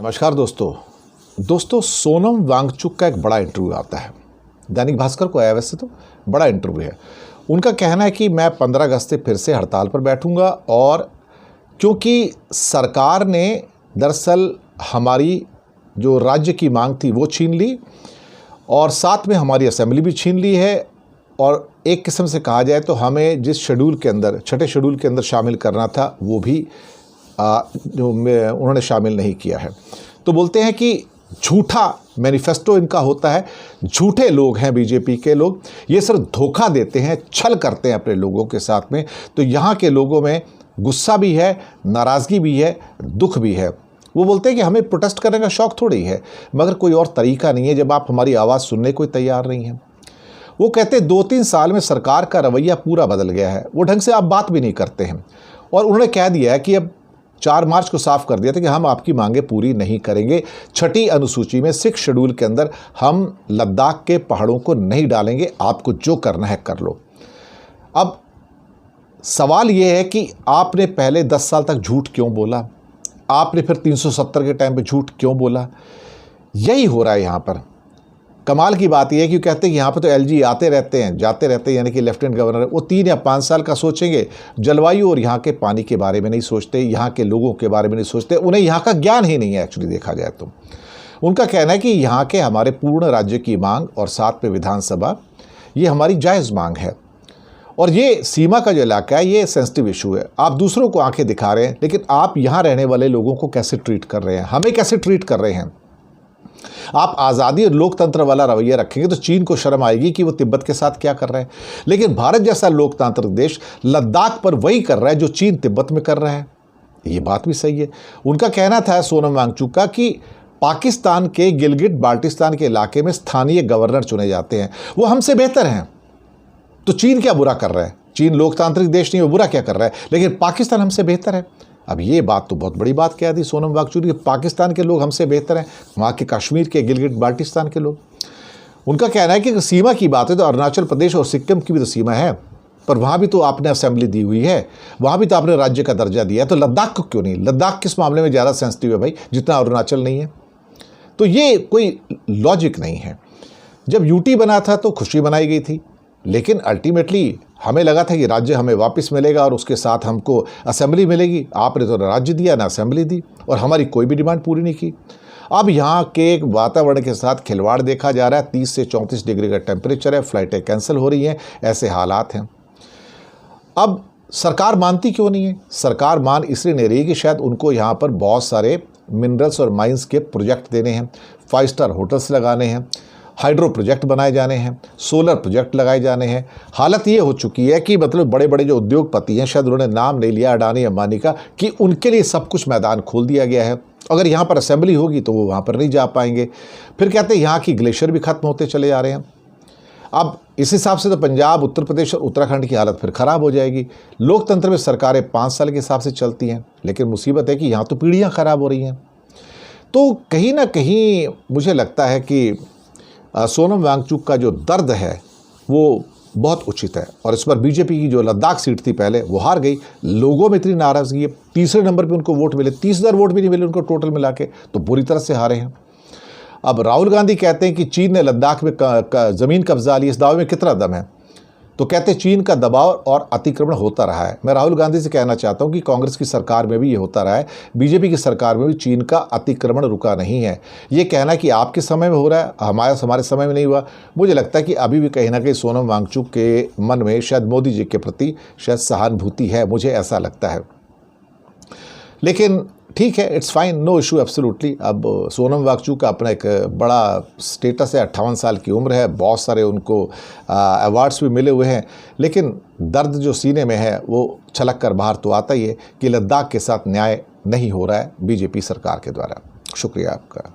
नमस्कार दोस्तों सोनम वांगचुक का एक बड़ा इंटरव्यू आता है। दैनिक भास्कर को आया, वैसे तो बड़ा इंटरव्यू है। उनका कहना है कि मैं 15 अगस्त से फिर से हड़ताल पर बैठूंगा, और क्योंकि सरकार ने दरअसल हमारी जो राज्य की मांग थी वो छीन ली, और साथ में हमारी असेंबली भी छीन ली है, और एक किस्म से कहा जाए तो हमें जिस शेड्यूल के अंदर, छठे शेड्यूल के अंदर शामिल करना था, वो भी जो उन्होंने शामिल नहीं किया है। तो बोलते हैं कि झूठा मैनिफेस्टो इनका होता है, झूठे लोग हैं बीजेपी के लोग, ये सिर्फ धोखा देते हैं, छल करते हैं अपने लोगों के साथ में। तो यहाँ के लोगों में गुस्सा भी है, नाराज़गी भी है, दुख भी है। वो बोलते हैं कि हमें प्रोटेस्ट करने का शौक़ थोड़ी है, मगर कोई और तरीका नहीं है जब आप हमारी आवाज़ सुनने को तैयार नहीं हैं। वो कहते हैं 2-3 साल में सरकार का रवैया पूरा बदल गया है, वो ढंग से आप बात भी नहीं करते हैं। और उन्होंने कह दिया है कि अब 4 मार्च को साफ कर दिया था कि हम आपकी मांगें पूरी नहीं करेंगे। छठी अनुसूची में 6 शेड्यूल के अंदर हम लद्दाख के पहाड़ों को नहीं डालेंगे, आपको जो करना है कर लो। अब सवाल यह है कि आपने पहले 10 साल तक झूठ क्यों बोला, आपने फिर 370 के टाइम पे झूठ क्यों बोला। यही हो रहा है यहाँ पर। कमाल की बात यह है कि कहते हैं कि यहाँ पर तो एलजी आते रहते हैं जाते रहते हैं, यानी कि लेफ्टिनेंट गवर्नर, वो 3 या 5 साल का सोचेंगे, जलवायु और यहाँ के पानी के बारे में नहीं सोचते, यहाँ के लोगों के बारे में नहीं सोचते, उन्हें यहाँ का ज्ञान ही नहीं है एक्चुअली देखा जाए तो। उनका कहना है कि यहाँ के हमारे पूर्ण राज्य की मांग और साथ में विधानसभा, ये हमारी जायज़ मांग है, और ये सीमा का जो इलाका है ये सेंसिटिव इशू है। आप दूसरों को आंखें दिखा रहे हैं, लेकिन आप यहाँ रहने वाले लोगों को कैसे ट्रीट कर रहे हैं, हमें कैसे ट्रीट कर रहे हैं। आप आज़ादी और लोकतंत्र वाला रवैया रखेंगे तो चीन को शर्म आएगी कि वो तिब्बत के साथ क्या कर रहा है। लेकिन भारत जैसा लोकतांत्रिक देश लद्दाख पर वही कर रहा है जो चीन तिब्बत में कर रहा है। ये बात भी सही है। उनका कहना था सोनम वांगचुक का कि पाकिस्तान के गिलगिट बाल्टिस्तान के इलाके में स्थानीय गवर्नर चुने जाते हैं, वो हमसे बेहतर हैं। तो चीन क्या बुरा कर रहा है? चीन लोकतांत्रिक देश नहीं, वो बुरा क्या कर रहा है? लेकिन पाकिस्तान हमसे बेहतर है। अब ये बात तो बहुत बड़ी बात कह दी सोनम वांगचुक कि पाकिस्तान के लोग हमसे बेहतर हैं, वहाँ के कश्मीर के गिलगिट बाल्टिस्तान के लोग। उनका कहना है कि सीमा की बात है तो अरुणाचल प्रदेश और सिक्किम की भी तो सीमा है, पर वहाँ भी तो आपने असेंबली दी हुई है, वहाँ भी तो आपने राज्य का दर्जा दिया है, तो लद्दाख को क्यों नहीं? लद्दाख किस मामले में ज़्यादा सेंसिटिव है भाई, जितना अरुणाचल नहीं है? तो ये कोई लॉजिक नहीं है। जब यूटी बना था तो खुशी मनाई गई थी, लेकिन अल्टीमेटली हमें लगा था कि राज्य हमें वापस मिलेगा और उसके साथ हमको असेंबली मिलेगी। आपने तो राज्य दिया ना असेंबली दी, और हमारी कोई भी डिमांड पूरी नहीं की। अब यहाँ के वातावरण के साथ खिलवाड़ देखा जा रहा है। 30 से 34 डिग्री का टेम्परेचर है, फ्लाइटें कैंसिल हो रही हैं, ऐसे हालात हैं। अब सरकार मानती क्यों नहीं है? सरकार मान इसलिए नहीं रही कि शायद उनको यहाँ पर बहुत सारे मिनरल्स और माइंस के प्रोजेक्ट देने हैं, 5 स्टार होटल्स लगाने हैं, हाइड्रो प्रोजेक्ट बनाए जाने हैं, सोलर प्रोजेक्ट लगाए जाने हैं। हालत ये हो चुकी है कि मतलब बड़े बड़े जो उद्योगपति हैं, शायद उन्होंने नाम नहीं लिया अडानी अंबानी का, कि उनके लिए सब कुछ मैदान खोल दिया गया है। अगर यहाँ पर असेंबली होगी तो वो वहाँ पर नहीं जा पाएंगे। फिर कहते हैं यहाँ की ग्लेशियर भी खत्म होते चले जा रहे हैं। अब इस हिसाब से तो पंजाब, उत्तर प्रदेश और उत्तराखंड की हालत फिर ख़राब हो जाएगी। लोकतंत्र में सरकारें 5 साल के हिसाब से चलती हैं, लेकिन मुसीबत है कि यहाँ तो पीढ़ियाँ ख़राब हो रही हैं। तो कहीं ना कहीं मुझे लगता है कि सोनम वांगचुक का जो दर्द है वो बहुत उचित है, और इस पर बीजेपी की जो लद्दाख सीट थी पहले वो हार गई। लोगों में इतनी नाराज़गी है, तीसरे नंबर पे उनको वोट मिले, 30,000 वोट भी नहीं मिले उनको टोटल मिला के, तो बुरी तरह से हारे हैं। अब राहुल गांधी कहते हैं कि चीन ने लद्दाख में ज़मीन कब्जा ली, इस दावे में कितना दम है? तो कहते हैं चीन का दबाव और अतिक्रमण होता रहा है। मैं राहुल गांधी से कहना चाहता हूं कि कांग्रेस की सरकार में भी ये होता रहा है, बीजेपी की सरकार में भी चीन का अतिक्रमण रुका नहीं है। ये कहना कि आपके समय में हो रहा है, हमारे समय में नहीं हुआ, मुझे लगता है कि अभी भी कहीं ना कहीं सोनम वांगचुक के मन में शायद मोदी जी के प्रति शायद सहानुभूति है, मुझे ऐसा लगता है। लेकिन ठीक है, it's fine, no issue, absolutely. अब सोनम वांगचुक का अपना एक बड़ा स्टेटस है, 58 साल की उम्र है, बहुत सारे उनको अवार्ड्स भी मिले हुए हैं, लेकिन दर्द जो सीने में है वो छलक कर बाहर तो आता ही है कि लद्दाख के साथ न्याय नहीं हो रहा है बीजेपी सरकार के द्वारा। शुक्रिया आपका।